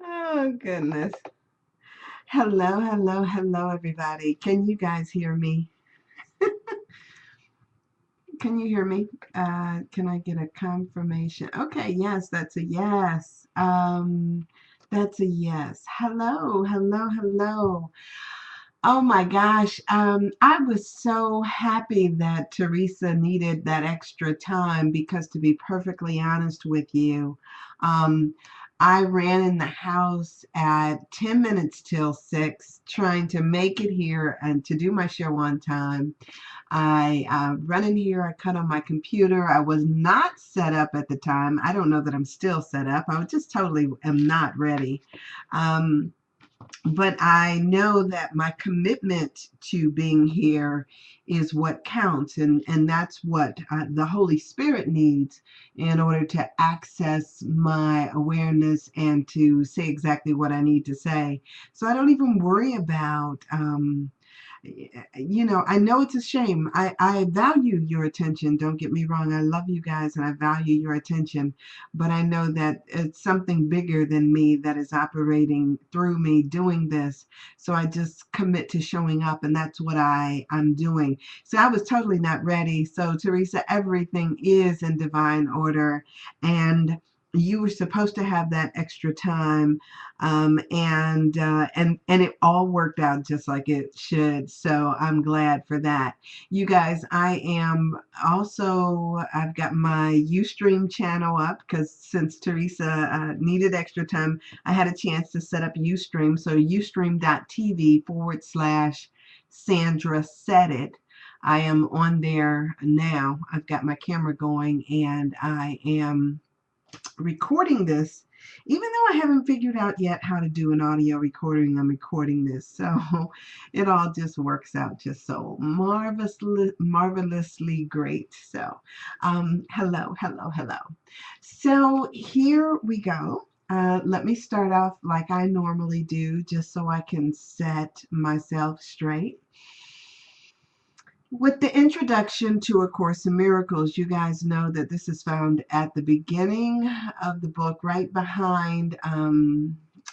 Oh, goodness. Hello, hello, hello, everybody. Can you guys hear me? Can you hear me? Can I get a confirmation? Okay, yes, that's a yes. That's a yes. Hello, hello, hello. Oh my gosh. I was so happy that Teresa needed that extra time because, to be perfectly honest with you, um, I ran in the house at 10 minutes till 6, trying to make it here and to do my show on time. I run in here, I cut on my computer. I was not set up at the time. I don't know that I'm still set up. I was just totally am not ready. Um, but I know that my commitment to being here is what counts, and that's what the Holy Spirit needs in order to access my awareness and to say exactly what I need to say. So I don't even worry about I know it's a shame. I value your attention. Don't get me wrong. I love you guys and I value your attention. But I know that it's something bigger than me that is operating through me doing this. So I just commit to showing up, and that's what I'm doing. So I was totally not ready. So, Teresa, everything is in divine order. And you were supposed to have that extra time, and it all worked out just like it should. So I'm glad for that. You guys, I've got my Ustream channel up because since Teresa needed extra time, I had a chance to set up Ustream. So ustream.tv/Sandra Said It. I am on there now. I've got my camera going and I am recording this. Even though I haven't figured out yet how to do an audio recording, I'm recording this. So it all just works out just so marvelously great. So hello, hello, hello. So here we go. Let me start off like I normally do, just so I can set myself straight. With the introduction to A Course in Miracles, you guys know that this is found at the beginning of the book, right behind,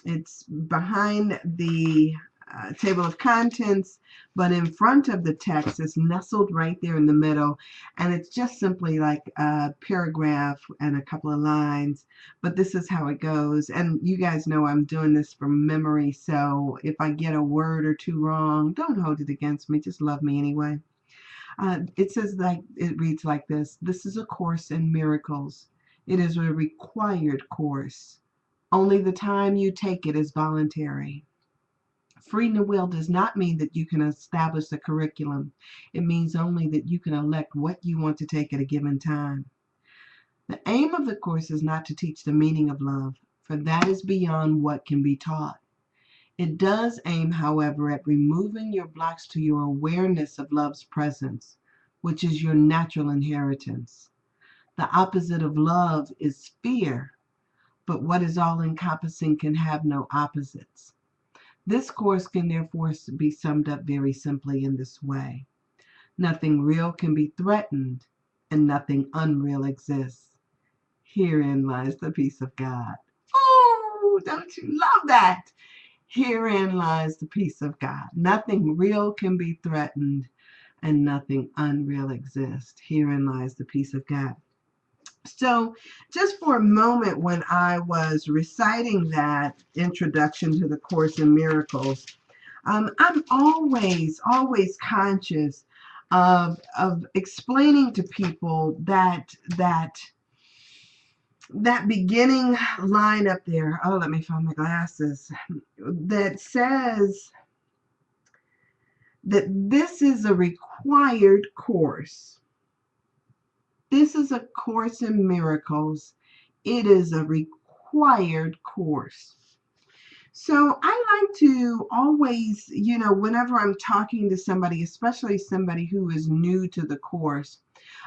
it's behind the table of contents, but in front of the text. It's nestled right there in the middle, and it's just simply like a paragraph and a couple of lines, but this is how it goes. And you guys know I'm doing this from memory, so if I get a word or two wrong, don't hold it against me. Just love me anyway. It reads like this. This is a course in miracles. It is a required course. Only the time you take it is voluntary. Freedom of will does not mean that you can establish a curriculum. It means only that you can elect what you want to take at a given time. The aim of the course is not to teach the meaning of love, for that is beyond what can be taught. It does aim, however, at removing your blocks to your awareness of love's presence, which is your natural inheritance. The opposite of love is fear, but what is all-encompassing can have no opposites. This course can therefore be summed up very simply in this way. Nothing real can be threatened, and nothing unreal exists. Herein lies the peace of God. Oh, don't you love that? Herein lies the peace of God. Nothing real can be threatened, and nothing unreal exists. Herein lies the peace of God. So, just for a moment, when I was reciting that introduction to the Course in Miracles, I'm always conscious of explaining to people that beginning line up there. Oh, let me find my glasses. That says that this is a required course. This is a course in miracles. It is a required course. So I like to always, whenever I'm talking to somebody, especially somebody who is new to the course,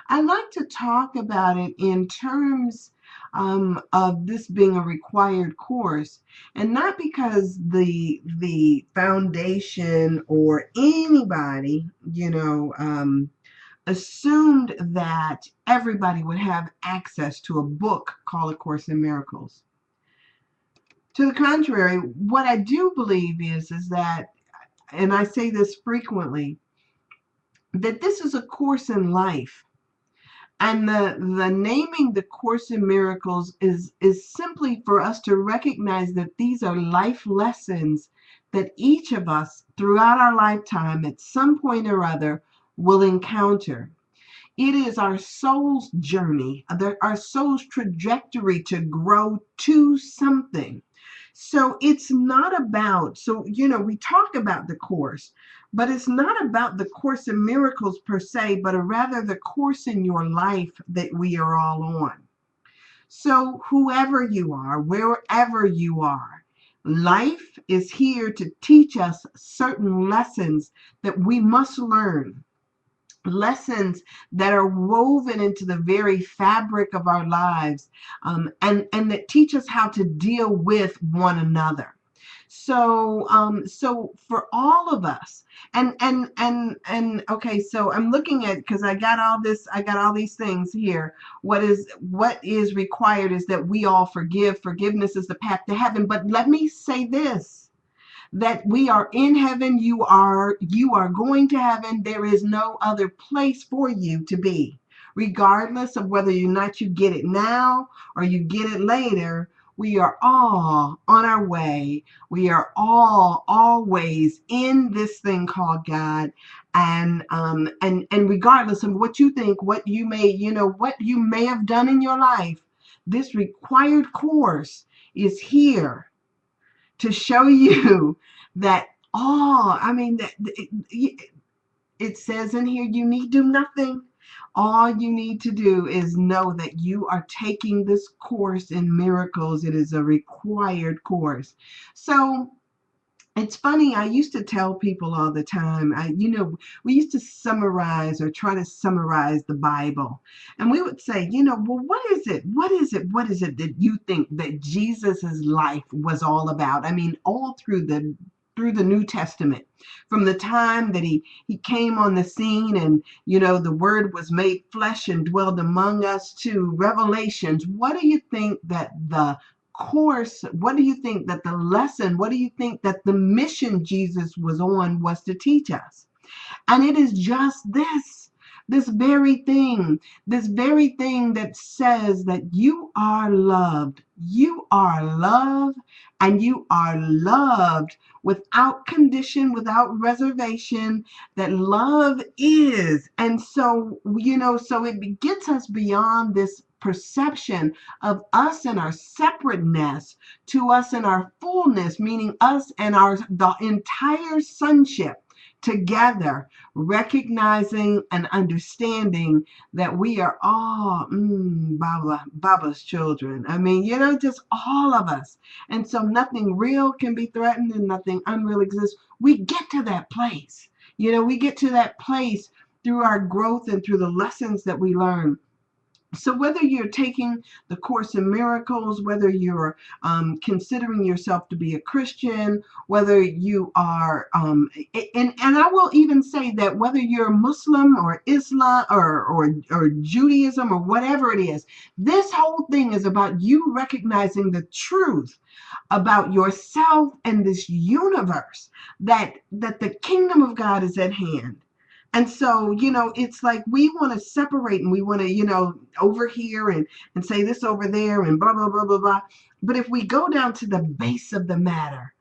I like to talk about it in terms of this being a required course, and not because the foundation or anybody, assumed that everybody would have access to a book called A Course in Miracles. To the contrary, what I do believe is that, and I say this frequently, that this is a course in life. And the naming the Course in Miracles is simply for us to recognize that these are life lessons that each of us throughout our lifetime at some point or other will encounter. It is our soul's journey, our soul's trajectory to grow to something. So it's not about, so, we talk about the Course, but it's not about the Course in Miracles per se, but rather the course in your life that we are all on. So whoever you are, wherever you are, life is here to teach us certain lessons that we must learn. Lessons that are woven into the very fabric of our lives, and that teach us how to deal with one another. So for all of us, and okay, so I'm looking at, because I got all these things here. What is required is that we all forgive. Forgiveness is the path to heaven. But let me say this, that we are in heaven. You are going to heaven. There is no other place for you to be, regardless of whether or not you get it now or you get it later. We are all on our way. We are all always in this thing called God. And regardless of what you think, what you may have done in your life, this required course is here to show you that it says in here, you need do nothing. All you need to do is know that you are taking this course in miracles. It is a required course. So it's funny, I used to tell people all the time, we used to summarize or try to summarize the Bible. And we would say, well, what is it? What is it? What is it that you think that Jesus's life was all about? I mean, all through the New Testament, from the time that he came on the scene and, the Word was made flesh and dwelled among us, to Revelations. What do you think that the course, what do you think that the lesson, what do you think that the mission Jesus was on was to teach us? And it is just this very thing that says that you are loved. You are loved, and you are loved without condition, without reservation, that love is. And so, so it gets us beyond this perception of us and our separateness to us and our fullness, meaning us and the entire sonship together, recognizing and understanding that we are all Baba's children. I mean, just all of us. And so nothing real can be threatened and nothing unreal exists. We get to that place. We get to that place through our growth and through the lessons that we learn. So whether you're taking the Course in Miracles, whether you're considering yourself to be a Christian, whether you are, and I will even say that whether you're Muslim or Islam or Judaism or whatever it is, this whole thing is about you recognizing the truth about yourself and this universe, that the kingdom of God is at hand. And so, it's like we want to separate and we want to, over here and say this over there and blah, blah, blah, blah, blah. But if we go down to the base of the matter,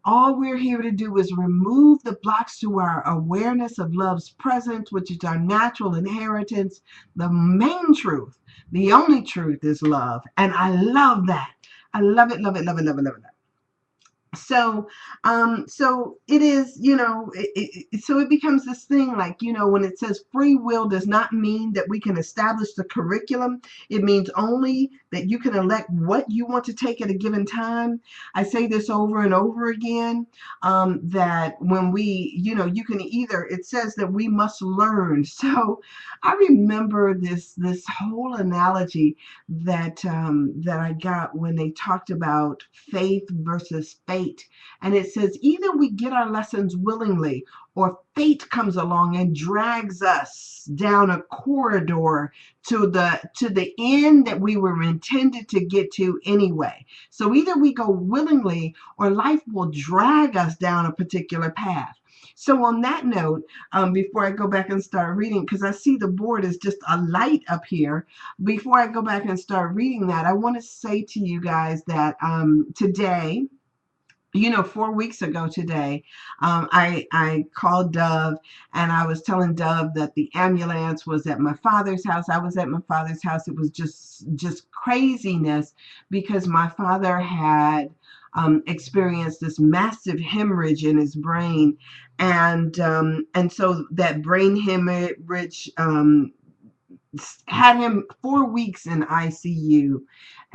all we're here to do is remove the blocks to our awareness of love's presence, which is our natural inheritance. The main truth, the only truth is love. And I love that. I love it, love it, love it, love it, love it. So it is, so it becomes this thing like, when it says free will does not mean that we can establish the curriculum. It means only that you can elect what you want to take at a given time. I say this over and over again, that when we, you can either, it says that we must learn. So I remember this whole analogy that I got when they talked about faith versus faith. 8. And it says, either we get our lessons willingly, or fate comes along and drags us down a corridor to the end that we were intended to get to anyway. So either we go willingly, or life will drag us down a particular path. So on that note, before I go back and start reading, because I see the board is just a light up here, before I go back and start reading that, I want to say to you guys that today, 4 weeks ago today, I called Dove, and I was telling Dove that the ambulance was at my father's house. I was at my father's house. It was just craziness, because my father had experienced this massive hemorrhage in his brain, and so that brain hemorrhage had him 4 weeks in ICU.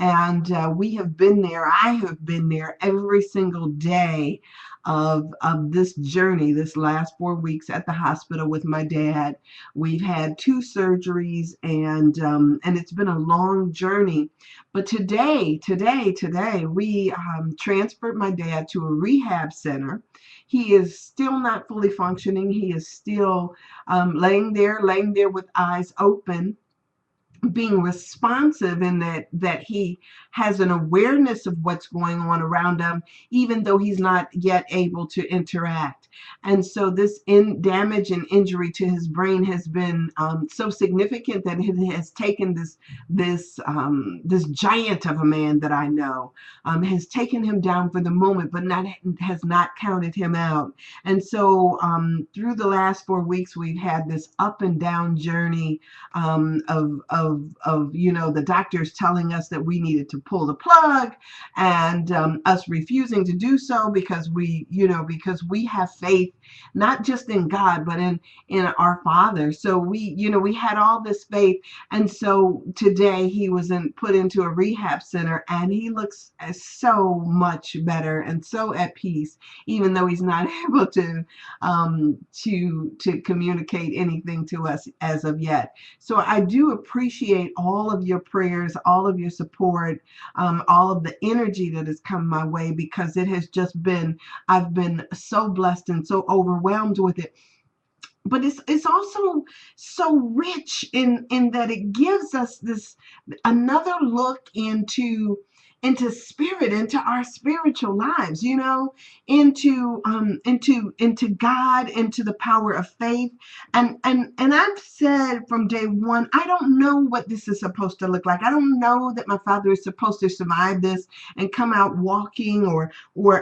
And we have been there. I have been there every single day of this journey, this last 4 weeks at the hospital with my dad. We've had 2 surgeries, and it's been a long journey. But today, we transferred my dad to a rehab center. He is still not fully functioning. He is still laying there with eyes open, being responsive, in that he has an awareness of what's going on around him, even though he's not yet able to interact. And so this damage and injury to his brain has been so significant that it has taken this giant of a man that I know, has taken him down for the moment, but has not counted him out. And so through the last 4 weeks, we've had this up and down journey of the doctors telling us that we needed to pull the plug, and us refusing to do so because we have faith not just in God, but in our Father. So we had all this faith. And so today he was put into a rehab center, and he looks so much better and so at peace, even though he's not able to communicate anything to us as of yet. So I do appreciate all of your prayers, all of your support, all of the energy that has come my way, because it has just been, I've been so blessed and so overwhelmed with it. But it's also so rich in that it gives us this another look into spirit, into our spiritual lives, into God, into the power of faith. And I've said from day one, I don't know what this is supposed to look like. I don't know that my father is supposed to survive this and come out walking, or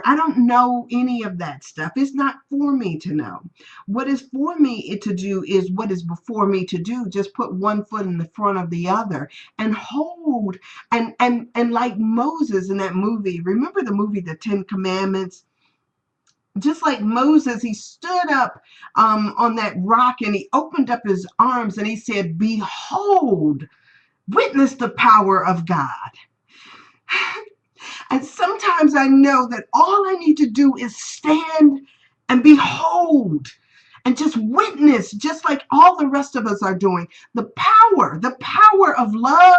I don't know any of that stuff. It's not for me to know. What is for me to do is what is before me to do. Just put one foot in the front of the other and hold, and like Moses in that movie. Remember the movie, The 10 Commandments? Just like Moses, he stood up on that rock, and he opened up his arms, and he said, "Behold, witness the power of God." And sometimes I know that all I need to do is stand and behold, and just witness, just like all the rest of us are doing, the power of love,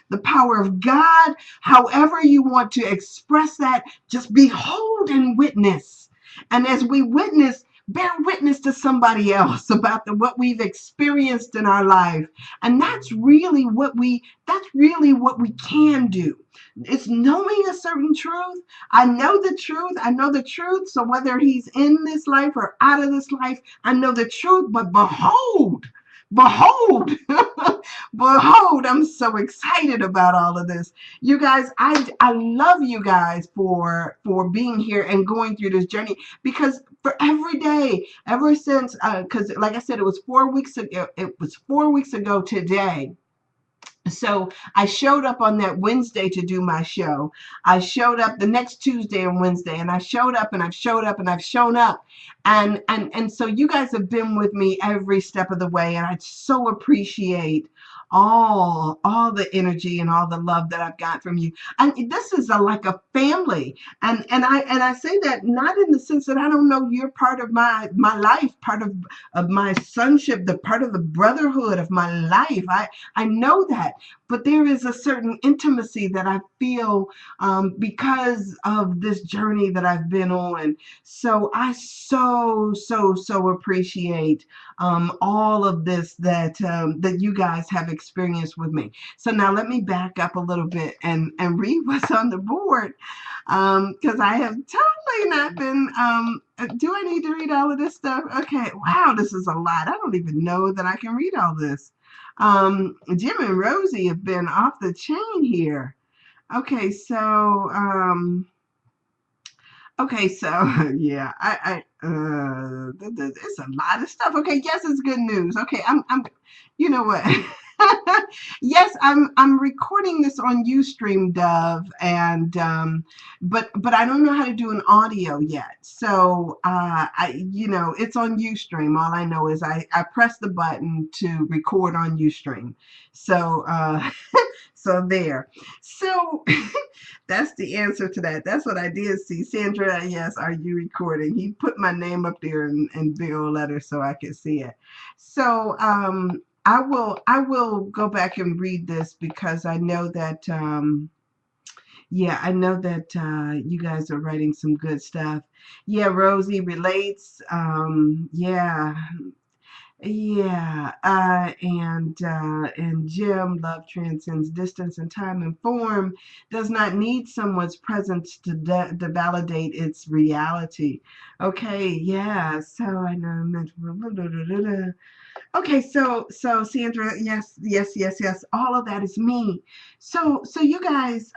the power of God. However you want to express that, just behold and witness. And as we witness, bear witness to somebody else about what we've experienced in our life. And that's really what we can do. It's knowing a certain truth. I know the truth. So whether he's in this life or out of this life, I know the truth. But behold, behold, I'm so excited about all of this. You guys, I love you guys for being here and going through this journey, because for every day, ever since, because like I said, it was 4 weeks ago. It was 4 weeks ago today. So I showed up on that Wednesday to do my show. I showed up the next Tuesday and Wednesday, and I showed up, and I've showed up, and I've shown up. And so you guys have been with me every step of the way, and I so appreciate all the energy and all the love that I've got from you. And this is like a family. And I say that not in the sense that I don't know you're part of my life, part of my sonship, the part of the brotherhood of my life. I know that. but there is a certain intimacy that I feel because of this journey that I've been on. So I so appreciate all of this that you guys have experienced with me. So now let me back up a little bit and read what's on the board, because I have totally not been. Do I need to read all of this stuff? Okay, wow, this is a lot. I don't even know that I can read all this. Jim and Rosie have been off the chain here. Okay, so yeah, it's a lot of stuff. Okay, yes, it's good news. Okay, you know what? Yes, I'm recording this on Ustream, Dove, and but I don't know how to do an audio yet. So it's on Ustream. All I know is I press the button to record on Ustream. So so there. So that's the answer to that. That's what I did see. Sandra, yes, are you recording? He put my name up there in big old letters so I could see it. So I will go back and read this because I know that yeah, I know that you guys are writing some good stuff. Yeah, Rosie relates. Yeah. Yeah, and Jim, love transcends distance and time, and form does not need someone's presence to validate its reality. Okay, yeah. So I know. Okay, so Sandra, yes. All of that is me. So you guys,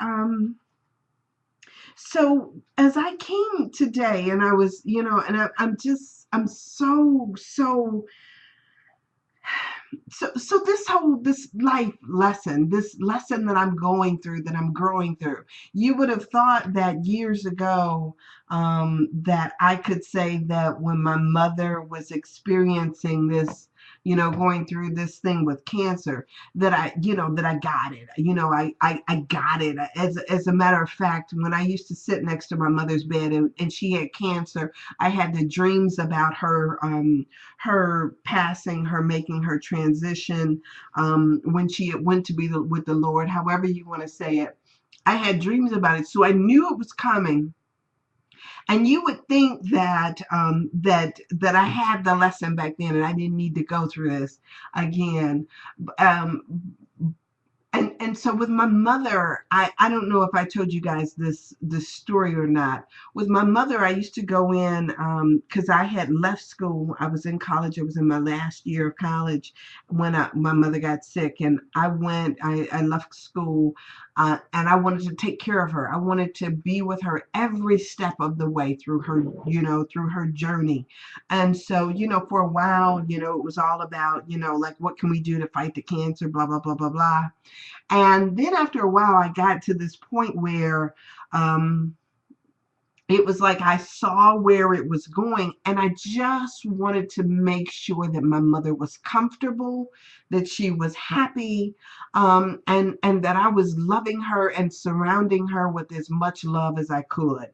so as I came today, and I was, and I'm so this life lesson, this lesson that I'm going through, that I'm growing through, you would have thought that years ago, that I could say that when my mother was experiencing this, going through this thing with cancer, that I got it. I got it. As a matter of fact, when I used to sit next to my mother's bed, and she had cancer, I had the dreams about her passing, her making her transition, when she went to be with the Lord, however you want to say it. I had dreams about it, so I knew it was coming. And you would think that that I had the lesson back then, and I didn't need to go through this again. Um, and so with my mother, I don't know if I told you guys this story or not. With my mother, I used to go in, because I had left school. I was in college. I was in my last year of college when my mother got sick, and I left school, and I wanted to take care of her. I wanted to be with her every step of the way through her, through her journey. And so, for a while, it was all about, like, what can we do to fight the cancer, blah, blah, blah, blah, blah. And then after a while, I got to this point where it was like I saw where it was going, and I just wanted to make sure that my mother was comfortable, that she was happy, and that I was loving her and surrounding her with as much love as I could.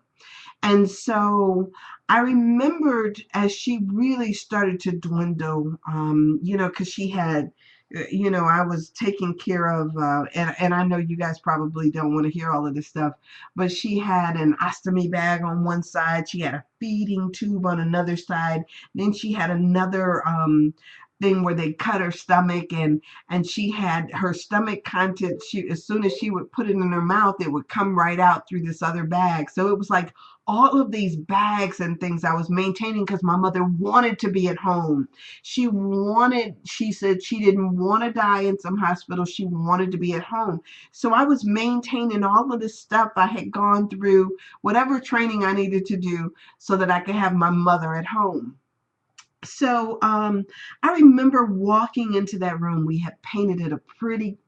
And so I remembered as she really started to dwindle, because she had, I was taking care of, and I know you guys probably don't want to hear all of this stuff, but she had an ostomy bag on one side, she had a feeding tube on another side, then she had another thing where they cut her stomach, and she had her stomach content, as soon as she would put it in her mouth, it would come right out through this other bag. So it was like all of these bags and things I was maintaining because my mother wanted to be at home. She said she didn't want to die in some hospital. She wanted to be at home. So I was maintaining all of this stuff I had gone through, whatever training I needed to do so that I could have my mother at home. So I remember walking into that room. We had painted it a pretty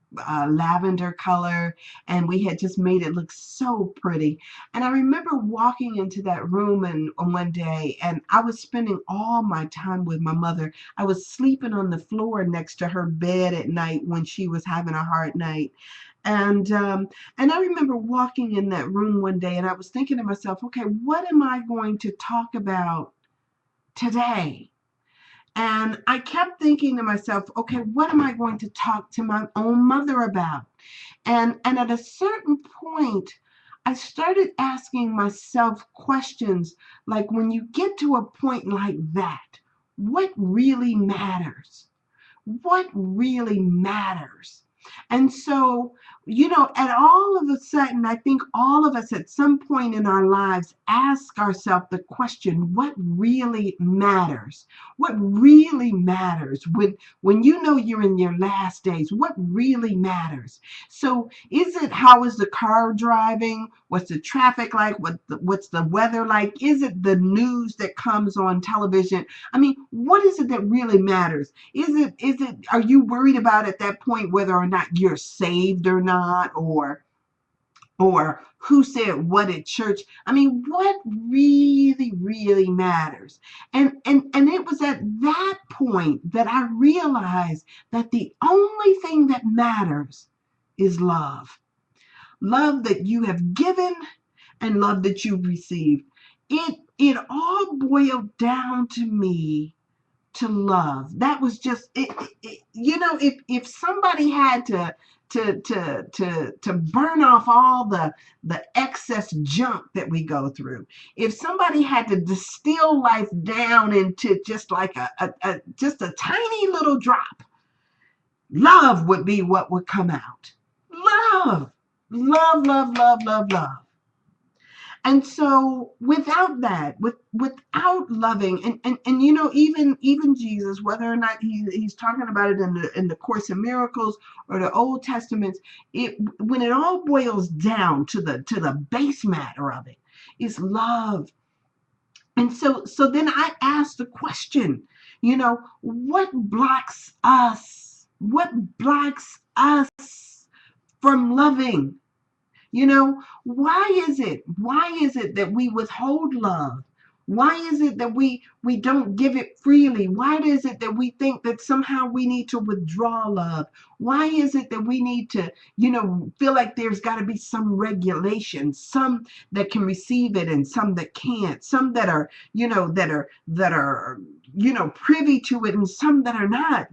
lavender color, and we had just made it look so pretty. And I remember walking into that room and on one day, and I was spending all my time with my mother. I was sleeping on the floor next to her bed at night when she was having a hard night. And I remember walking in that room one day, and I was thinking to myself, okay, what am I going to talk about today? And I kept thinking to myself, okay, what am I going to talk to my own mother about? And at a certain point, I started asking myself questions like, when you get to a point like that, what really matters? What really matters? And so, at all of a sudden, I think all of us at some point in our lives ask ourselves the question, what really matters? What really matters when you know you're in your last days? What really matters? So is it, how is the car driving? What's the traffic like? What's the weather like? Is it the news that comes on television? I mean, what is it that really matters? Is it are you worried about at that point whether or not you're saved or not, or who said what at church? I mean, what really, really matters? And it was at that point that I realized that the only thing that matters is love. Love that you have given and love that you've received. It all boiled down to me to love. That was just if somebody had to burn off all the excess junk that we go through, if somebody had to distill life down into just like just a tiny little drop, love would be what would come out. Love, love, love, love, love, love. And so without that, without loving, and even Jesus, whether or not he's talking about it in the Course in Miracles or the Old Testament, when it all boils down to the base matter of it, is love. And so then I asked the question, what blocks us? What blocks us from loving? Why is it that we withhold love? Why is it that we don't give it freely? Why is it that we think that somehow we need to withdraw love? Why is it that we need to, feel like there's got to be some regulation, some that can receive it and some that can't, some that are, privy to it and some that are not,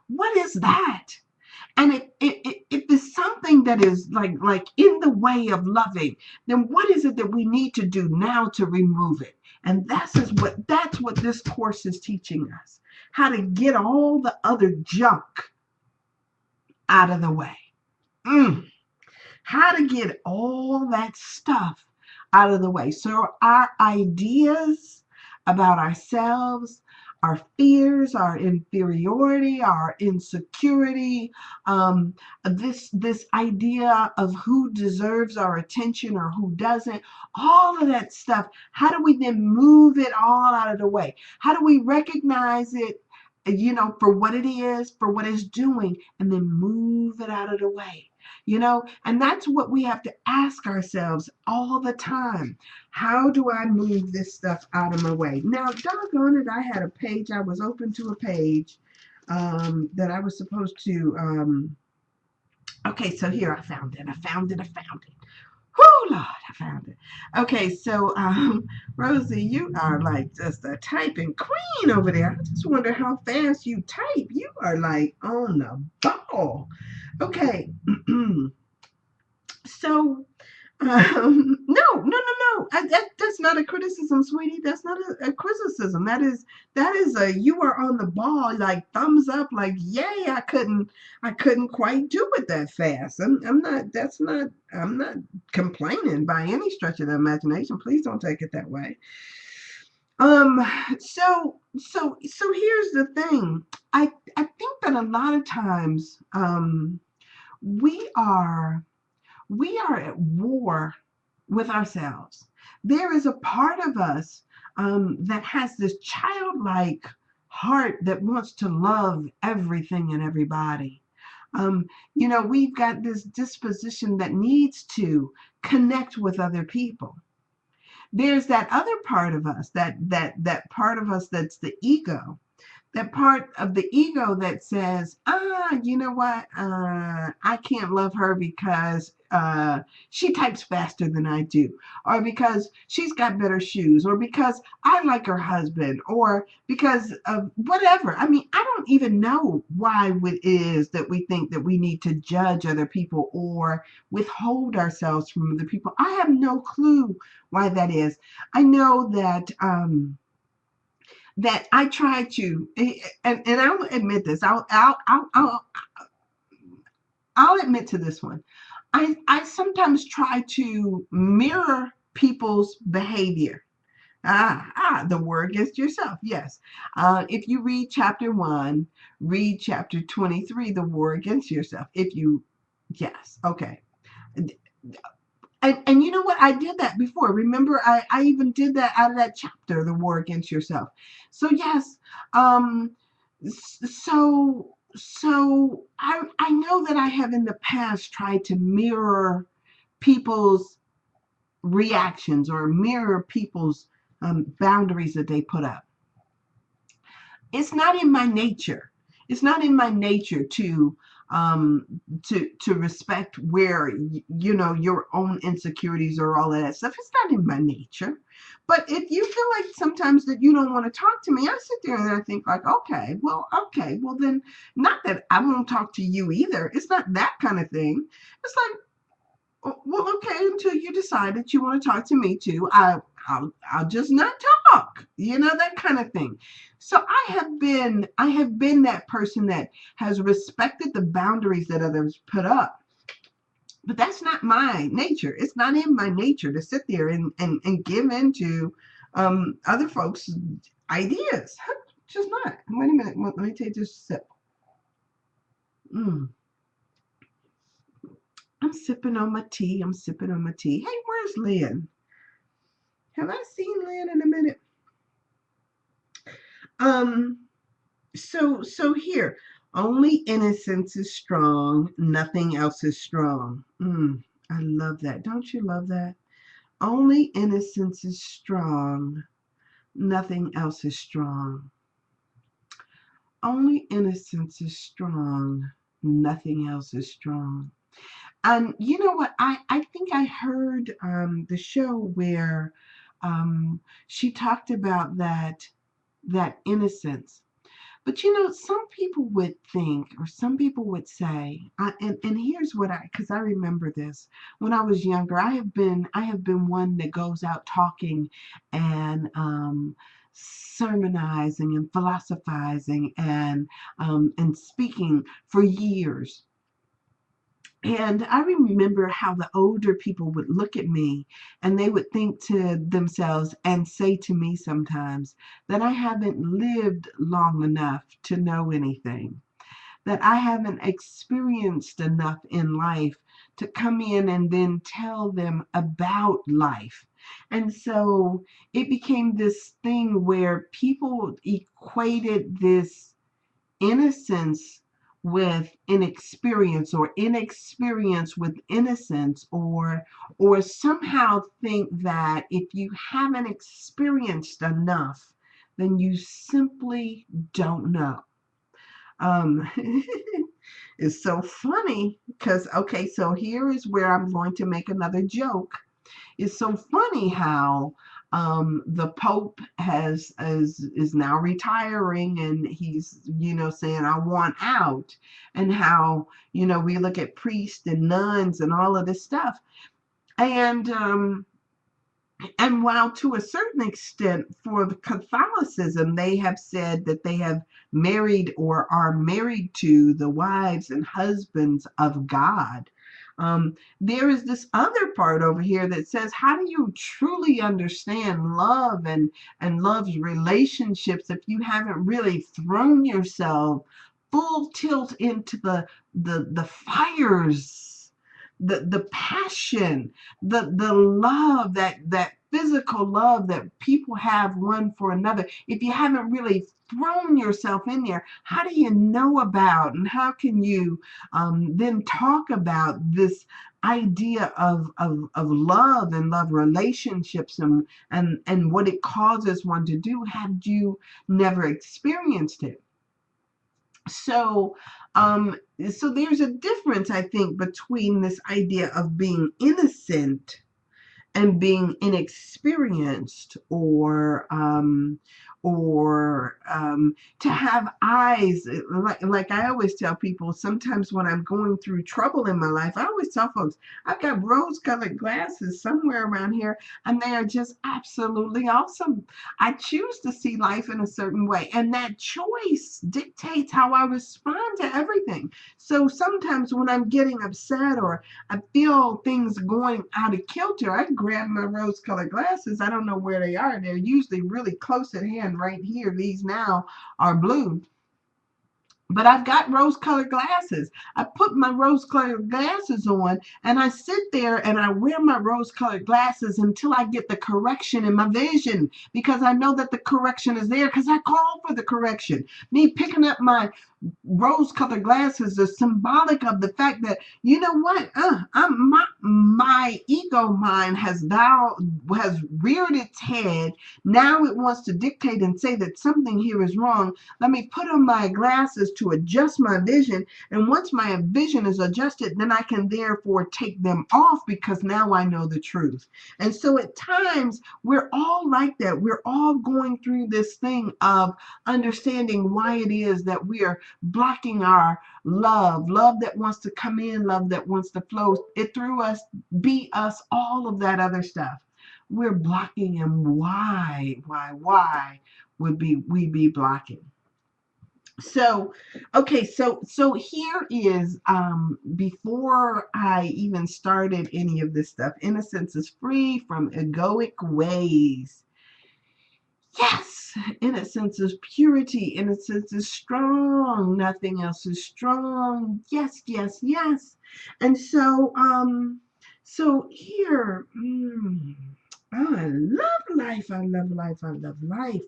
what is that? And if there's something that is like in the way of loving, then what is it that we need to do now to remove it? And that's what this course is teaching us. How to get all the other junk out of the way. How to get all that stuff out of the way. So our ideas about ourselves, our fears, our inferiority, our insecurity, this idea of who deserves our attention or who doesn't, all of that stuff, how do we then move it all out of the way? How do we recognize it, for what it is, for what it's doing, and then move it out of the way? And that's what we have to ask ourselves all the time. How do I move this stuff out of my way? Now, doggone it, I had a page. I was open to a page that I was supposed to. Okay, so here I found it. Whoo, Lord, I found it. Okay, so Rosie, you are like just a typing queen over there. I just wonder how fast you type. You are like on the ball. Okay. So, no. That's not a criticism, sweetie. That's not a criticism. That is a, you are on the ball, like thumbs up, like yay. I couldn't quite do it that fast. I'm not complaining by any stretch of the imagination. Please don't take it that way. So here's the thing. I think that a lot of times we are at war with ourselves. There is a part of us that has this childlike heart that wants to love everything and everybody. We've got this disposition that needs to connect with other people. There's that other part of us, that part of us that's the ego, that part of the ego that says, you know what, I can't love her because she types faster than I do, or because she's got better shoes, or because I like her husband, or because of whatever. I mean, I don't even know why it is that we think that we need to judge other people or withhold ourselves from other people. I have no clue why that is. I know that that I try to, and I'll admit this. I'll admit to this one. I sometimes try to mirror people's behavior. The war against yourself. Yes. If you read chapter 1, read chapter 23, the war against yourself. Yes. Okay. And you know what? I did that before. Remember, I even did that out of that chapter, the war against yourself. So yes, um, I know that I have in the past tried to mirror people's reactions or mirror people's boundaries that they put up. It's not in my nature. It's not in my nature um to respect where you know your own insecurities or all of that stuff. It's not in my nature. But if you feel like sometimes that you don't want to talk to me, I sit there and I think like, okay, well then, not that I won't talk to you either. It's not that kind of thing. It's like, well, okay, until you decide that you want to talk to me too, I'll just not talk, that kind of thing. So I have been that person that has respected the boundaries that others put up. But that's not my nature. It's not in my nature to sit there and give into other folks' ideas. Just not. Wait a minute. Let me take this sip. I'm sipping on my tea. I'm sipping on my tea. Hey, where's Lynn? Have I seen Lynn in a minute? So here, only innocence is strong, nothing else is strong. I love that. Don't you love that? Only innocence is strong, nothing else is strong. Only innocence is strong, nothing else is strong. And you know what? I think I heard the show where she talked about that innocence. But some people would think, or some people would say, and here's what because I remember this when I was younger. I have been one that goes out talking and sermonizing and philosophizing and speaking for years. And I remember how the older people would look at me and they would think to themselves and say to me sometimes that I haven't lived long enough to know anything, that I haven't experienced enough in life to come in and then tell them about life. And so it became this thing where people equated this innocence with inexperience, or inexperience with innocence, or somehow think that if you haven't experienced enough, then you simply don't know. um it's so funny because, okay, so here is where I'm going to make another joke. It's so funny how the Pope is now retiring, and he's saying I want out, and how we look at priests and nuns and all of this stuff, and while to a certain extent for the Catholicism, they have said that they have married or are married to the wives and husbands of God. There is this other part over here that says, how do you truly understand love and love's relationships if you haven't really thrown yourself full tilt into the fires, the passion, the love, that physical love that people have one for another? If you haven't really thrown yourself in there, how do you know about, and how can you then talk about this idea of love and love relationships, and what it causes one to do, had you never experienced it? So, so there's a difference, I think, between this idea of being innocent and being inexperienced, to have eyes, like I always tell people, sometimes when I'm going through trouble in my life, I always tell folks I've got rose colored glasses somewhere around here, and they are just absolutely awesome. I choose to see life in a certain way, and that choice dictates how I respond to everything. So sometimes when I'm getting upset or I feel things going out of kilter, I grab my rose colored glasses. I don't know where they are. They're usually really close at hand right here. These now are blue. But I've got rose colored glasses. I put my rose colored glasses on and I sit there and I wear my rose colored glasses until I get the correction in my vision, because I know that the correction is there because I called for the correction. Me picking up my rose colored glasses are symbolic of the fact that, you know what, my ego mind has reared its head. Now it wants to dictate and say that something here is wrong. Let me put on my glasses to adjust my vision, and once my vision is adjusted, then I can therefore take them off, because now I know the truth. And so at times we're all like that. We're all going through this thing of understanding why it is that we are blocking our love that wants to come in, love that wants to flow it through us, be us, all of that other stuff. We're blocking, and why would we be blocking? So, okay, so here is, before I even started any of this stuff, innocence is free from egoic ways. Yes, innocence is purity. Innocence is strong. Nothing else is strong. Yes, yes, yes. And so, so here, oh, I love life. I love life. I love life.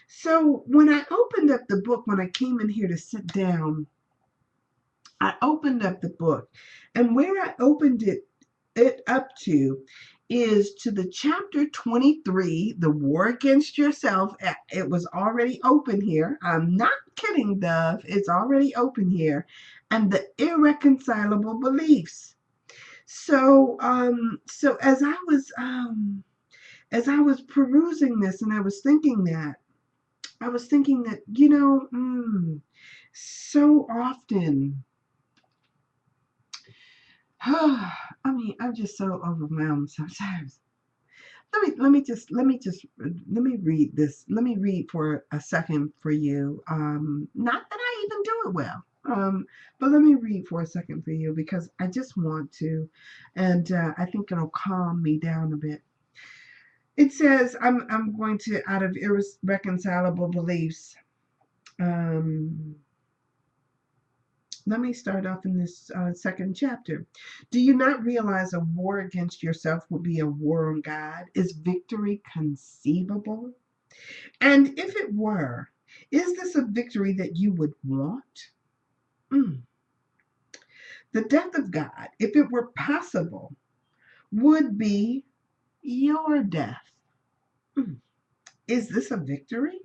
So when I opened up the book, when I came in here to sit down, I opened up the book, and where I opened it up to is to the chapter 23, the war against yourself. It was already open here. I'm not kidding, Dove. It's already open here. And the irreconcilable beliefs. So, so as I was perusing this, and I was thinking that, so often, I mean, I'm just so overwhelmed sometimes. Let me read this. Let me read for a second for you. Not that I even do it well. But let me read for a second for you, because I just want to, and I think it'll calm me down a bit. It says, I'm going to, out of irreconcilable beliefs. Um, Let me start off in this second chapter. Do you not realize a war against yourself would be a war on God? Is victory conceivable? And if it were, is this a victory that you would want? Mm. The death of God, if it were possible, would be your death. Mm. Is this a victory?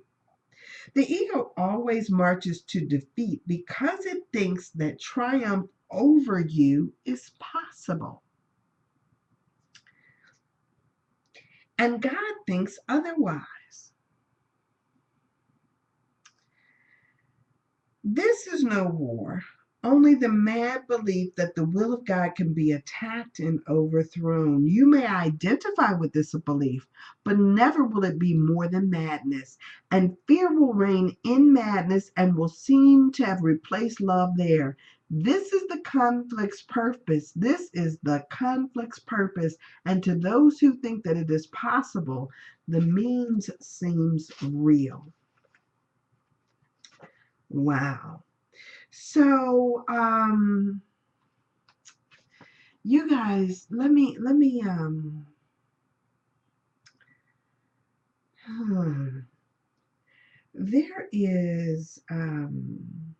The ego always marches to defeat because it thinks that triumph over you is possible. And God thinks otherwise. This is no war, only the mad belief that the will of God can be attacked and overthrown. You may identify with this belief, but never will it be more than madness. And fear will reign in madness and will seem to have replaced love there. This is the conflict's purpose. This is the conflict's purpose. And to those who think that it is possible, the means seems real. Wow. So, you guys, hmm, there is, um,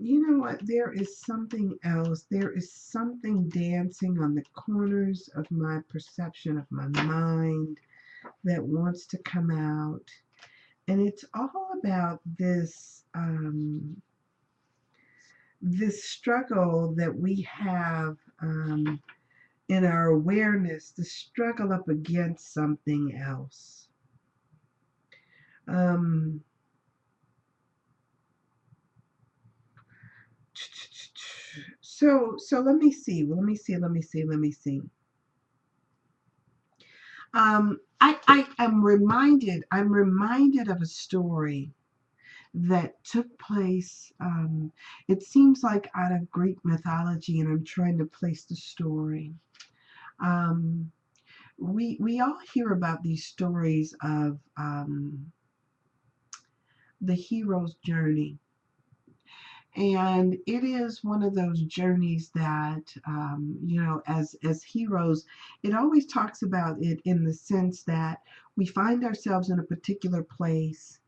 You know what? There is something else. There is something dancing on the corners of my perception of my mind that wants to come out. And it's all about this struggle that we have in our awareness, the struggle up against something else. Um, so let me see. Let me see. I'm reminded of a story that took place. It seems like out of Greek mythology, and I'm trying to place the story. Um, we all hear about these stories of the hero's journey. And it is one of those journeys that, as heroes, it always talks about it in the sense that we find ourselves in a particular place,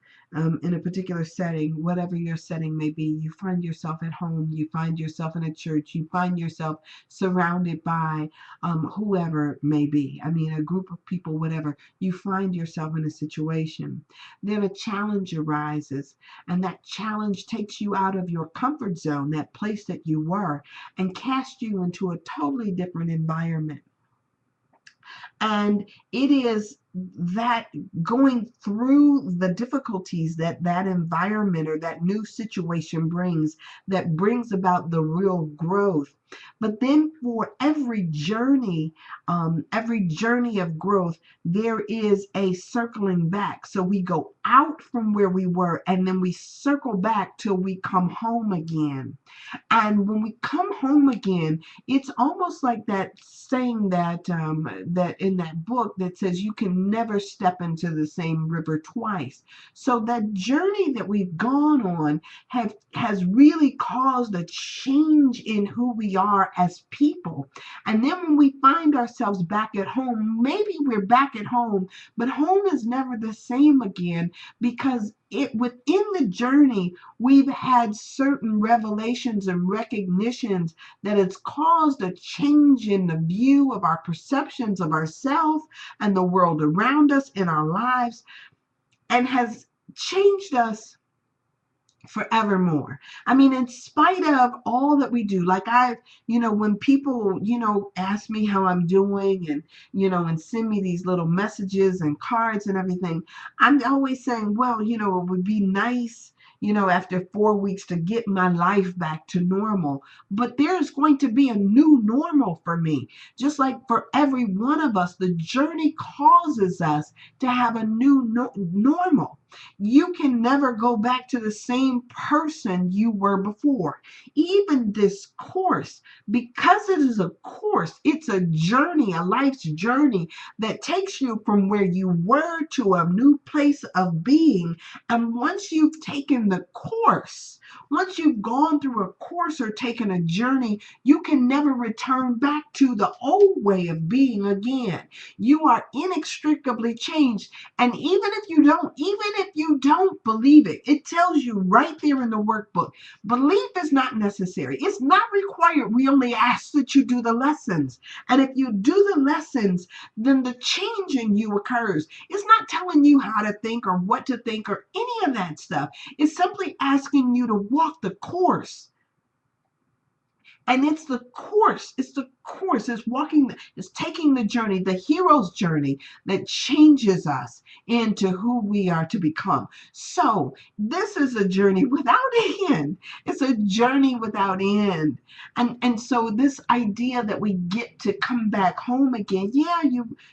in a particular setting, whatever your setting may be. You find yourself at home, you find yourself in a church, you find yourself surrounded by whoever may be. I mean, a group of people, whatever. You find yourself in a situation. Then a challenge arises, and that challenge takes you out of your comfort zone, that place that you were, and casts you into a totally different environment. And it is that going through the difficulties that that environment or that new situation brings that brings about the real growth. But then for every journey of growth, there is a circling back. So we go out from where we were and then we circle back till we come home again. And when we come home again, it's almost like that saying that in that book that says you can never step into the same river twice. So that journey that we've gone on has really caused a change in who we are as people. And then when we find ourselves back at home, maybe we're back at home, but home is never the same again because it within the journey we've had certain revelations and recognitions that it's caused a change in the view of our perceptions of ourselves and the world around us in our lives, and has changed us forevermore. I mean, in spite of all that we do, when people, ask me how I'm doing and send me these little messages and cards and everything, I'm always saying, well, it would be nice, after 4 weeks to get my life back to normal. But there's going to be a new normal for me. Just like for every one of us, the journey causes us to have a new normal. You can never go back to the same person you were before. Even this course, because it is a course, it's a journey, a life's journey that takes you from where you were to a new place of being. And once you've taken the course, once you've gone through a course or taken a journey, you can never return back to the old way of being again. You are inextricably changed. And even if you don't believe it, it tells you right there in the workbook. Belief is not necessary. It's not required. We only ask that you do the lessons. And if you do the lessons, then the change in you occurs. It's not telling you how to think or what to think or any of that stuff. It's simply asking you to walk the course. And it's taking the journey, the hero's journey that changes us into who we are to become. So this is a journey without end. It's a journey without end. And so this idea that we get to come back home again, yeah,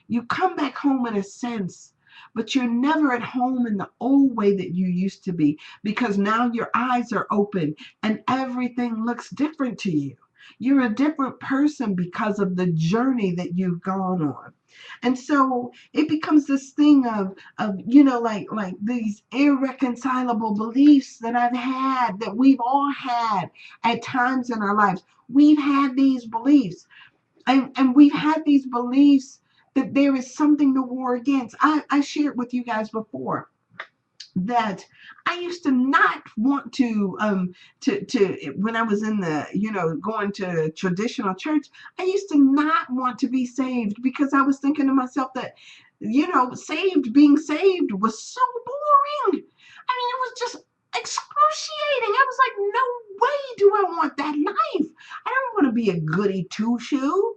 you come back home in a sense, but you're never at home in the old way that you used to be, because now your eyes are open and everything looks different to you. You're a different person because of the journey that you've gone on. And so it becomes this thing of like these irreconcilable beliefs that I've had, that we've all had at times in our lives. We've had these beliefs, and we've had these beliefs that there is something to war against. I shared with you guys before. that I used to not want to when I was in the, going to traditional church, I used to not want to be saved because I was thinking to myself that, being saved was so boring. I mean, it was just excruciating. I was like, no way do I want that life. I don't want to be a goody two shoe.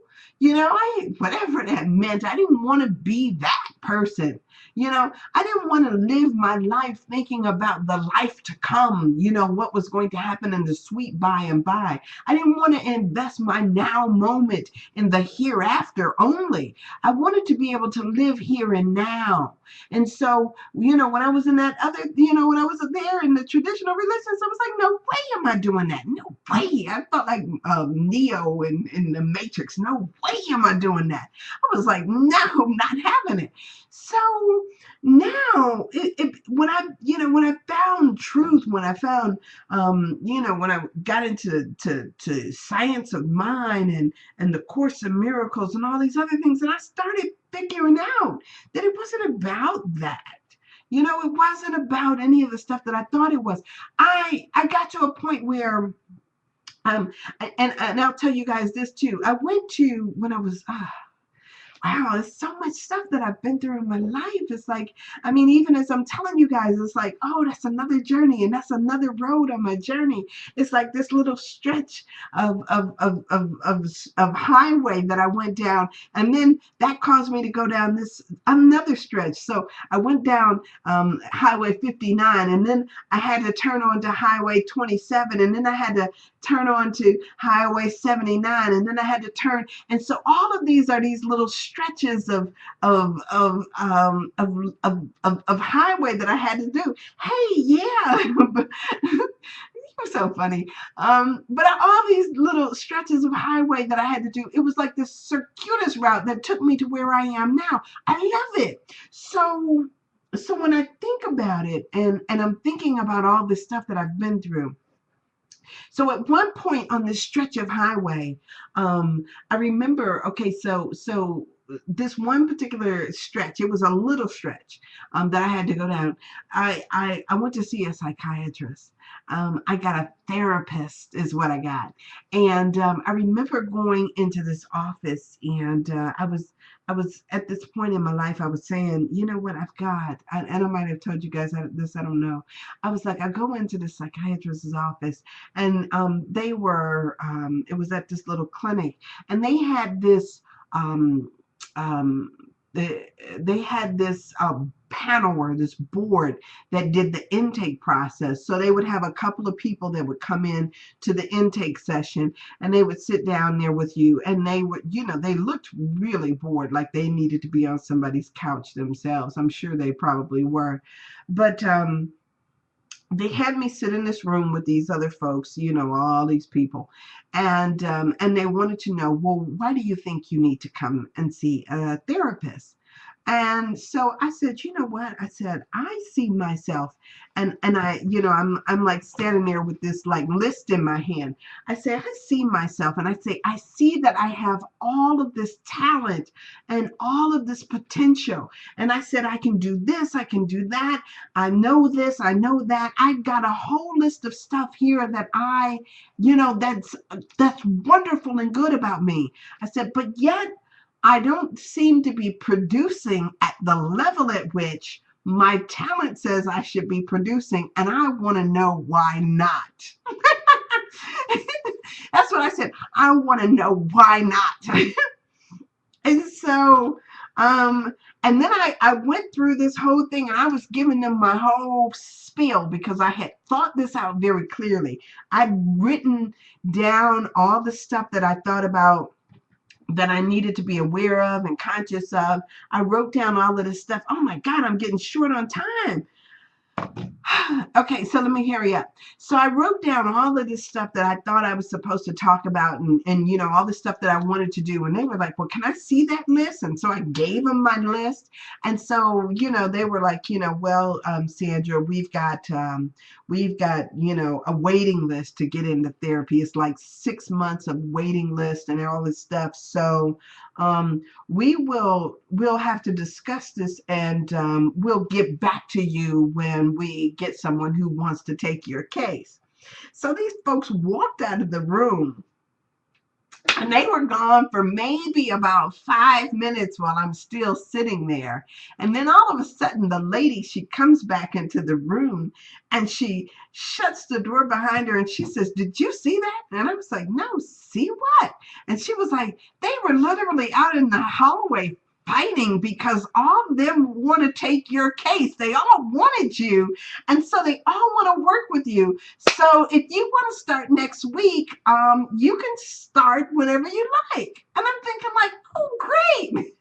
Whatever that meant, I didn't want to be that person. I didn't want to live my life thinking about the life to come, what was going to happen in the sweet by and by. I didn't want to invest my now moment in the hereafter only. I wanted to be able to live here and now. And so, when I was in that other, when I was there in the traditional religions, I was like, no way am I doing that. No way. I felt like Neo in the Matrix. No way am I doing that. I was like, no, not having it. So now, when I found truth, when I found, when I got into to Science of Mind and the Course in Miracles and all these other things, and I started figuring out that it wasn't about that. It wasn't about any of the stuff that I thought it was. I got to a point where, and I'll tell you guys this too. I went to when I was. Wow, there's so much stuff that I've been through in my life. It's like, I mean, even as I'm telling you guys, it's like, oh, that's another journey, and that's another road on my journey. It's like this little stretch of highway that I went down, and then that caused me to go down this another stretch. So I went down Highway 59, and then I had to turn onto Highway 27, and then I had to turn on to Highway 79, and then I had to turn. And so all of these are these little stretches of highway that I had to do. Hey, yeah. You're so funny. But all these little stretches of highway that I had to do, it was like this circuitous route that took me to where I am now. I love it. So when I think about it, and I'm thinking about all this stuff that I've been through. So at one point on this stretch of highway, I remember, okay, so this one particular stretch, it was a little stretch that I had to go down. I went to see a psychiatrist. I got a therapist is what I got. And I remember going into this office, and I was at this point in my life, I was saying, you know what, I've got, and I might have told you guys this, I don't know. I was like, I go into the psychiatrist's office, and they were, it was at this little clinic, and they had this, um, they had this panel or this board that did the intake process. So they would have a couple of people that would come in to the intake session, and they would sit down there with you, and they would, they looked really bored, like they needed to be on somebody's couch themselves. I'm sure they probably were. But they had me sit in this room with these other folks, all these people, and they wanted to know, well, why do you think you need to come and see a therapist? And so I said, you know what? I said, I see myself, and I, I'm like standing there with this like list in my hand. I say, I see myself, and I say, I see that I have all of this talent and all of this potential. And I said, I can do this, I can do that. I know this, I know that. I've got a whole list of stuff here that that's wonderful and good about me. I said, but yet I don't seem to be producing at the level at which my talent says I should be producing, and I want to know why not. That's what I said. I want to know why not. And so, and then I went through this whole thing, and I was giving them my whole spiel because I had thought this out very clearly. I'd written down all the stuff that I thought about, that I needed to be aware of and conscious of. I wrote down all of this stuff. Oh my God, I'm getting short on time. Okay, so let me hurry up. So I wrote down all of this stuff that I thought I was supposed to talk about, and all the stuff that I wanted to do. And they were like, well, can I see that list? And so I gave them my list. And so, they were like, well, Sandra, we've got, a waiting list to get into therapy. It's like 6 months of waiting list and all this stuff. So, We'll have to discuss this, and we'll get back to you when we get someone who wants to take your case. So these folks walked out of the room, and they were gone for maybe about 5 minutes while I'm still sitting there. And then all of a sudden, the lady, she comes back into the room and she shuts the door behind her and she says, "Did you see that?" And I was like, "No, see what?" And she was like, "They were literally out in the hallway fighting because all of them want to take your case. They all wanted you, and so they all want to work with you. So if you want to start next week, you can start whenever you like." And I'm thinking like, "Oh, great."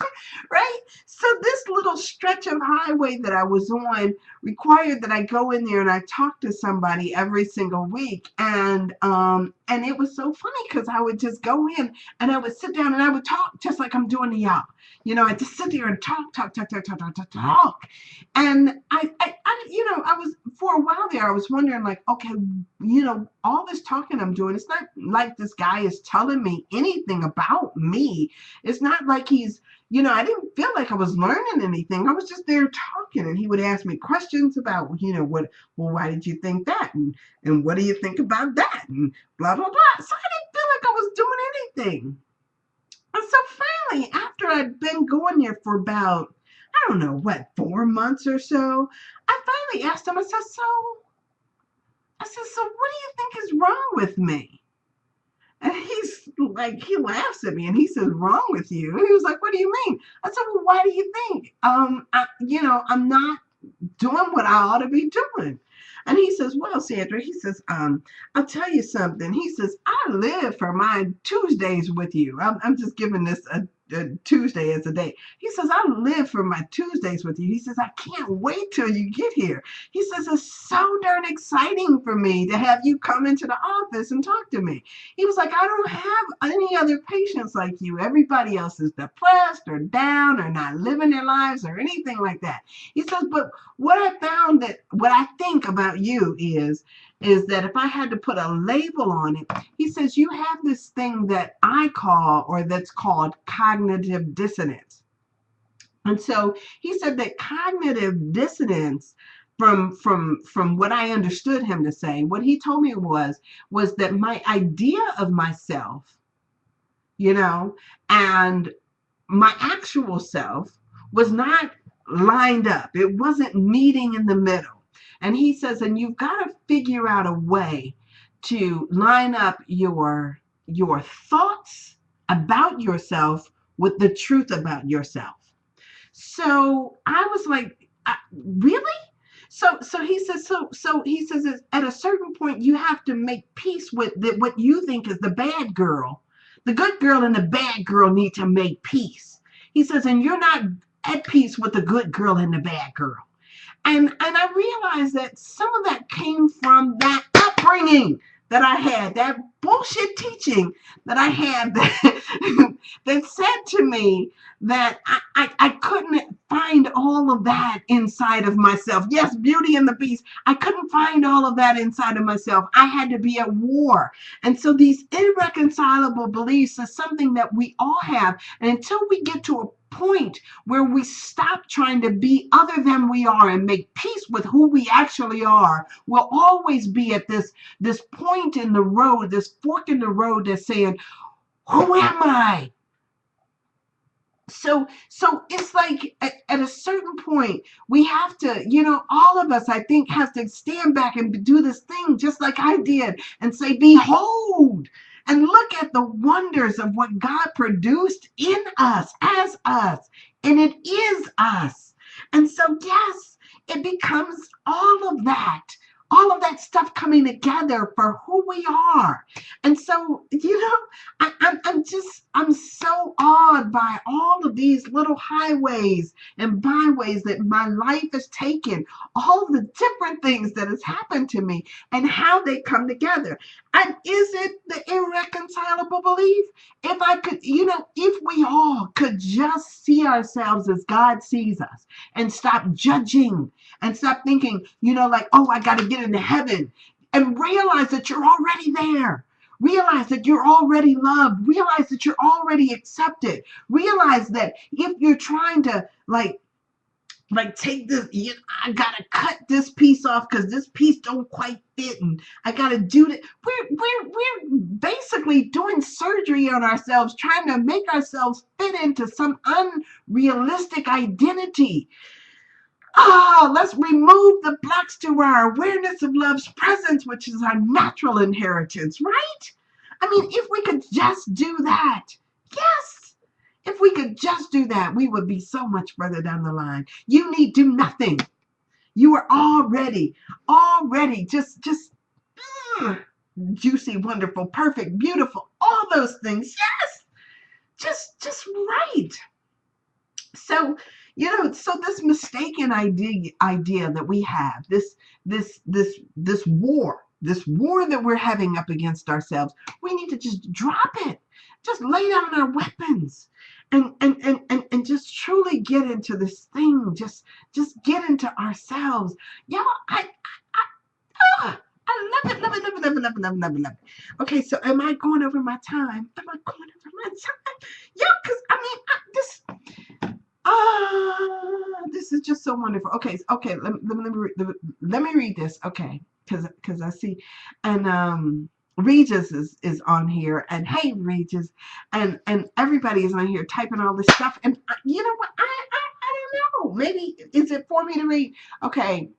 Right? So this little stretch of highway that I was on required that I go in there and I talk to somebody every single week. And it was so funny because I would just go in and I would sit down and I would talk just like I'm doing to y'all. I just sit there and talk. And I was, for a while there, I was wondering like, okay, all this talking I'm doing, it's not like this guy is telling me anything about me. It's not like he's, I didn't feel like I was learning anything. I was just there talking, and he would ask me questions about, why did you think that? And what do you think about that? And blah, blah, blah. So I didn't feel like I was doing anything. And so finally, after I'd been going there for about, I don't know, 4 months or so, I finally asked him, so what do you think is wrong with me? And he's like, he laughs at me and he says, "Wrong with you?" And he was like, "What do you mean?" I said, "Well, why do you think? I'm not doing what I ought to be doing." And he says, "Well, Sandra," he says, "I'll tell you something." He says, "I live for my Tuesdays with you." I'm just giving this a Tuesday as a day. He says, "I live for my Tuesdays with you." He says, "I can't wait till you get here." He says, "It's so darn exciting for me to have you come into the office and talk to me." He was like, "I don't have any other patients like you. Everybody else is depressed or down or not living their lives or anything like that." He says, "But what I think about you is that if I had to put a label on it," he says, "you have this thing that I call, or that's called cognitive dissonance." And so he said that cognitive dissonance, from what I understood him to say, what he told me was that my idea of myself, and my actual self was not lined up. It wasn't meeting in the middle. And he says, and you've got to figure out a way to line up your thoughts about yourself with the truth about yourself. So I was like, really? So he says, he says, at a certain point you have to make peace with what you think is the bad girl. The good girl and the bad girl need to make peace. He says, and you're not at peace with the good girl and the bad girl. And I realized that some of that came from that upbringing that I had, that bullshit teaching that I had that said to me that I couldn't find all of that inside of myself. Yes, Beauty and the Beast. I couldn't find all of that inside of myself. I had to be at war. And so these irreconcilable beliefs are something that we all have. And until we get to a point where we stop trying to be other than we are and make peace with who we actually are, we'll always be at this point in the road, this fork in the road that's saying, who am I? So it's like at a certain point we have to, all of us, I think, has to stand back and do this thing just like I did and say, behold, and look at the wonders of what God produced in us, as us, and it is us. And so, yes, it becomes all of that stuff coming together for who we are. And so, I'm so awed by all of these little highways and byways that my life has taken, all the different things that has happened to me and how they come together. And is it the irreconcilable belief? If I could, if we all could just see ourselves as God sees us and stop judging and stop thinking, like, oh, I got to get into heaven, and realize that you're already there. Realize that you're already loved. Realize that you're already accepted. Realize that if you're trying to take this, I gotta cut this piece off because this piece don't quite fit, and I gotta do that. We're basically doing surgery on ourselves, trying to make ourselves fit into some unrealistic identity. Let's remove the blocks to our awareness of love's presence, which is our natural inheritance, right? I mean, if we could just do that, yes, if we could just do that, we would be so much further down the line. You need do nothing. You are already just juicy, wonderful, perfect, beautiful, all those things. Yes, just right. So, so this mistaken idea that we have, this war that we're having up against ourselves, we need to just drop it. Just lay down our weapons and just truly get into this thing. Just get into ourselves. Y'all, I love it, love it, love it, love it, love it, love it, love it, love it. Okay, so am I going over my time? Am I going over my time? Yeah, because I mean, this is just so wonderful. Okay. Let me read this. Okay, because I see, and Regis is on here, and hey Regis, and everybody is on here typing all this stuff, and you know what? I don't know. Maybe is it for me to read? Okay.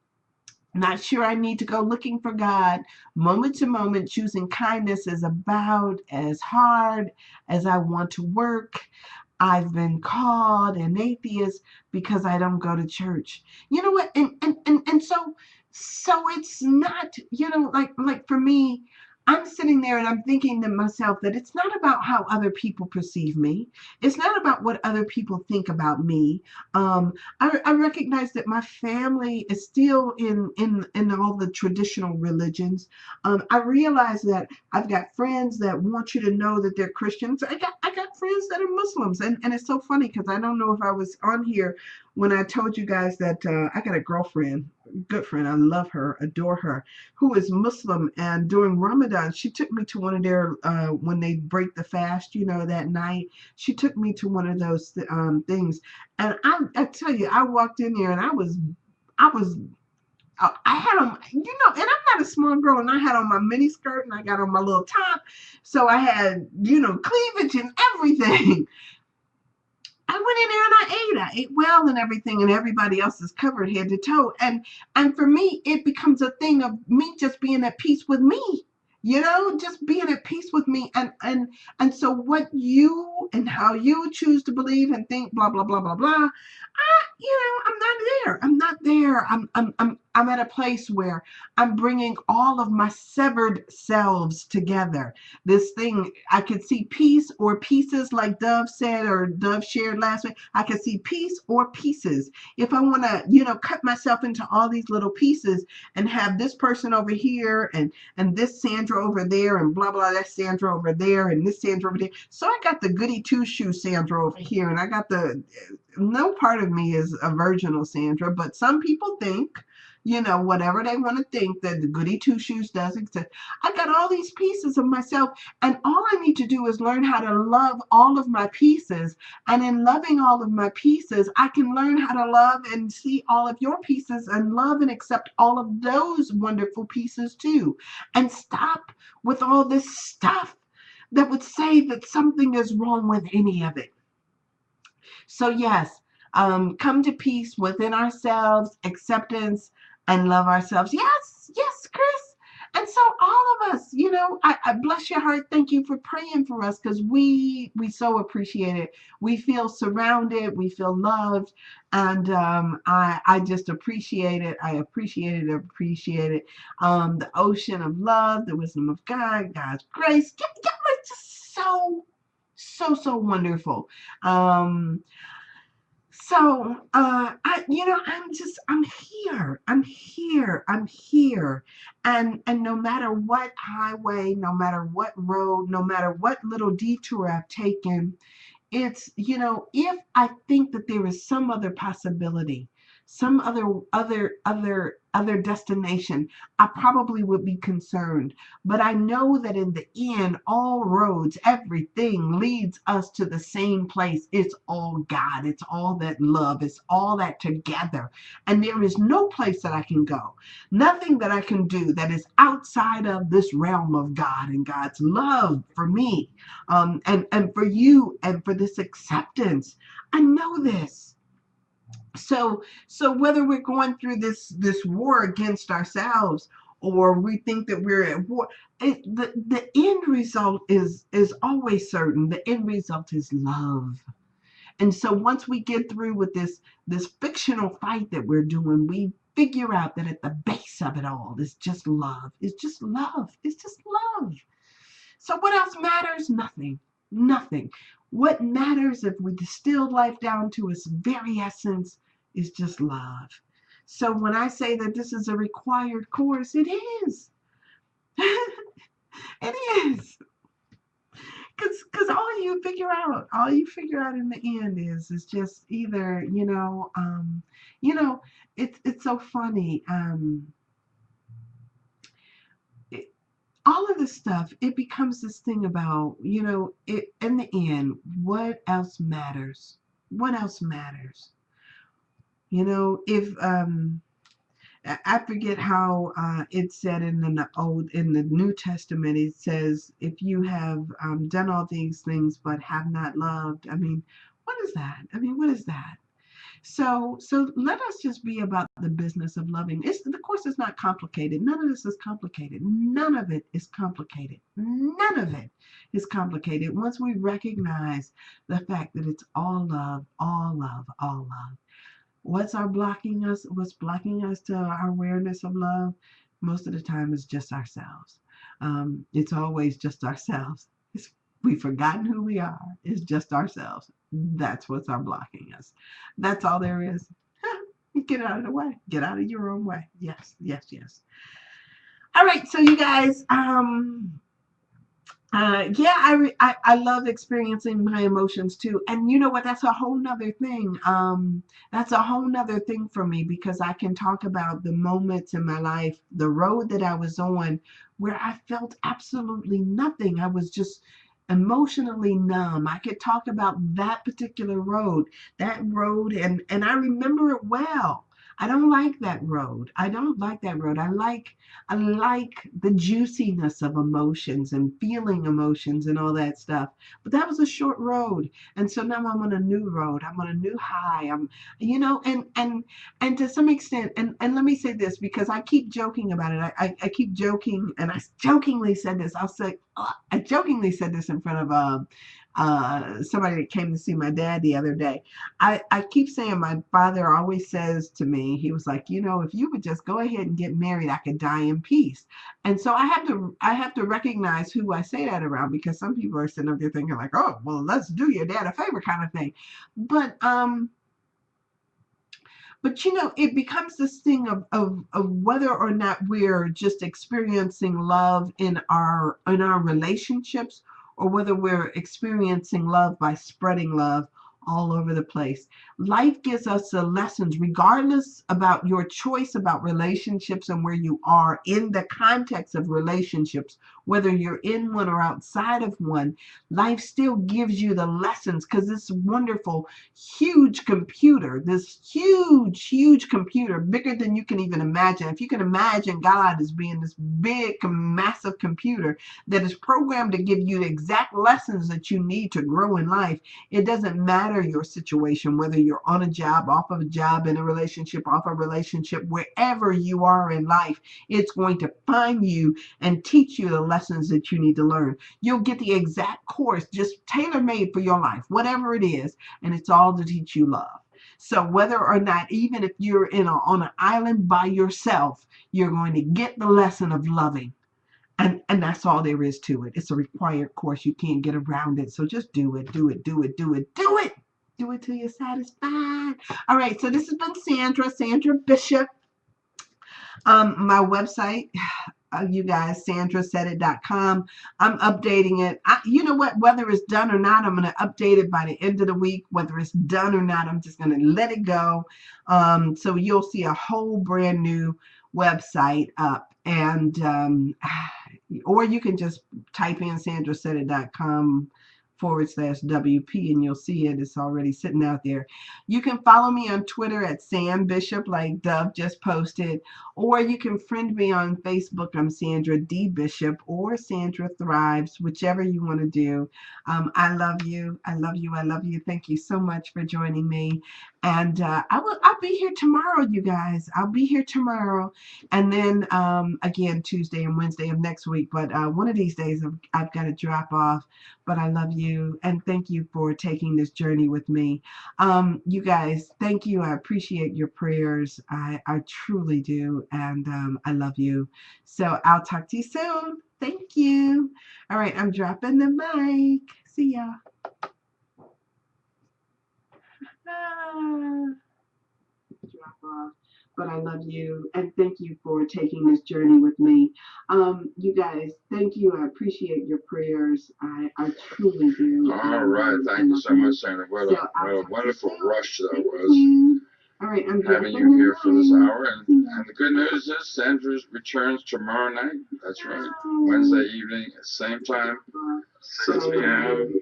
Not sure I need to go looking for God. Moment to moment, choosing kindness is about as hard as I want to work. I've been called an atheist because I don't go to church. You know what? And so it's not, like for me, I'm sitting there and I'm thinking to myself that it's not about how other people perceive me. It's not about what other people think about me. I recognize that my family is still in all the traditional religions. I realize that I've got friends that want you to know that they're Christians. I got friends that are Muslims, and it's so funny because I don't know if I was on here when I told you guys that I got a girlfriend, good friend. I love her, adore her, who is Muslim, and during Ramadan, she took me to one of their when they break the fast, that night. She took me to one of those things, and I tell you, I walked in there and I was I had on, and I'm not a small girl, and I had on my mini skirt and I got on my little top, so I had, cleavage and everything. I went in there and I ate well and everything, and everybody else is covered head to toe. And for me, it becomes a thing of me just being at peace with me, just being at peace with me. And so what you and how you choose to believe and think, blah, blah, blah, blah, blah. I'm not there. I'm not there. I'm at a place where I'm bringing all of my severed selves together. This thing, I could see peace or pieces, like Dove said, or Dove shared last week. I could see peace or pieces. If I want to, cut myself into all these little pieces and have this person over here and this Sandra over there and blah, blah, that Sandra over there and this Sandra over there. So I got the goody two-shoe Sandra over here, and I got no part of me is a virginal Sandra, but some people think, whatever they want to think, that the goody two shoes does exist. I got all these pieces of myself, and all I need to do is learn how to love all of my pieces. And in loving all of my pieces, I can learn how to love and see all of your pieces and love and accept all of those wonderful pieces too. And stop with all this stuff that would say that something is wrong with any of it. So yes, come to peace within ourselves, acceptance, and love ourselves. Yes, Chris. And so all of us, I bless your heart. Thank you for praying for us, because we so appreciate it. We feel surrounded. We feel loved. And I just appreciate it. I appreciate it. The ocean of love, the wisdom of God, God's grace. It's just so wonderful. So, I'm here. And no matter what highway, no matter what road, no matter what little detour I've taken, it's, if I think that there is some other possibility, some other other destination, I probably would be concerned. But I know that in the end, all roads, everything leads us to the same place. It's all God. It's all that love. It's all that together. And there is no place that I can go, nothing that I can do that is outside of this realm of God and God's love for me, and for you, and for this acceptance. I know this. So whether we're going through this war against ourselves, or we think that we're at war, the end result is always certain. The end result is love. And so once we get through with this fictional fight that we're doing, we figure out that at the base of it all is just love. It's just love. It's just love. So what else matters? Nothing. Nothing. What matters, if we distill life down to its very essence, is just love. So when I say that this is a required course, it is. It is. Because all you figure out in the end is just either, it's so funny. All of this stuff, it becomes this thing about, it in the end, what else matters? What else matters? If I forget how it's said in the New Testament. It says, if you have done all these things but have not loved. I mean, what is that? What is that? So let us just be about the business of loving. The course is not complicated. None of this is complicated. None of it is complicated. None of it is complicated. Once we recognize the fact that it's all love, all love, all love. What's blocking us to our awareness of love? Most of the time is just ourselves. It's always just ourselves. We've forgotten who we are. It's just ourselves. That's what's blocking us. That's all there is. Get out of the way. Get out of your own way. Yes, yes, yes. All right, so you guys, I love experiencing my emotions too. And you know what? That's a whole nother thing. That's a whole nother thing for me, because I can talk about the moments in my life, the road that I was on, where I felt absolutely nothing. I was just emotionally numb. I could talk about that particular road, and I remember it well. I don't like that road. I don't like that road. I like the juiciness of emotions and feeling emotions and all that stuff. But that was a short road. And so now I'm on a new road. I'm on a new high. And to some extent, and let me say this, because I keep joking about it. I keep joking, and I jokingly said this. I jokingly said this in front of somebody that came to see my dad the other day. I keep saying, my father always says to me, he was like, if you would just go ahead and get married, I could die in peace. And so I have to recognize who I say that around, because some people are sitting up there thinking like, oh, well, let's do your dad a favor kind of thing. But it becomes this thing of whether or not we're just experiencing love in our relationships, or whether we're experiencing love by spreading love all over the place. Life gives us the lessons, regardless about your choice about relationships and where you are in the context of relationships, whether you're in one or outside of one. Life still gives you the lessons, because this wonderful, huge computer, this huge computer, bigger than you can even imagine. If you can imagine God as being this big, massive computer that is programmed to give you the exact lessons that you need to grow in life, it doesn't matter your situation, whether you're on a job, off of a job, in a relationship, off a relationship, wherever you are in life, it's going to find you and teach you the lessons that you need to learn. You'll get the exact course, just tailor-made for your life, whatever it is, and it's all to teach you love. So whether or not, even if you're on an island by yourself, you're going to get the lesson of loving. And that's all there is to it. It's a required course. You can't get around it. So just do it, do it, do it, do it, do it. Do it till you're satisfied. All right, so this has been Sandra Bishop. My website, you guys, sandrasaidit.com. I'm updating it. You know what? Whether it's done or not, I'm going to update it by the end of the week. Whether it's done or not, I'm just going to let it go. So you'll see a whole brand new website up, and or you can just type in sandrasaidit.com/WP and you'll see it. It's already sitting out there. You can follow me on Twitter at Sam Bishop, like Dove just posted, or you can friend me on Facebook. I'm Sandra D. Bishop or Sandra Thrives, whichever you want to do. I love you. I love you. I love you. Thank you so much for joining me. And I'll be here tomorrow, you guys. I'll be here tomorrow. And then again, Tuesday and Wednesday of next week. But one of these days I've got to drop off. But I love you. And thank you for taking this journey with me. You guys, thank you. I appreciate your prayers. I truly do. And I love you. So I'll talk to you soon. Thank you. All right, I'm dropping the mic. See ya. Drop off. But I love you and thank you for taking this journey with me. You guys, thank you. I appreciate your prayers. I truly do. All right. Thank you so much, Sandra. What a wonderful rush that was. All right, I'm having you here for this hour. And the good news is Sandra returns tomorrow night. That's right. Wednesday evening, same time, 6 p.m. And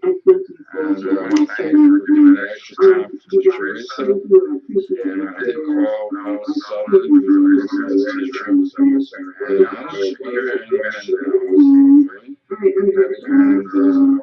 I want to thank you for giving that extra time to Teresa. And I did call Sullivan, who's a business teacher. And I'll just be here any minute now. And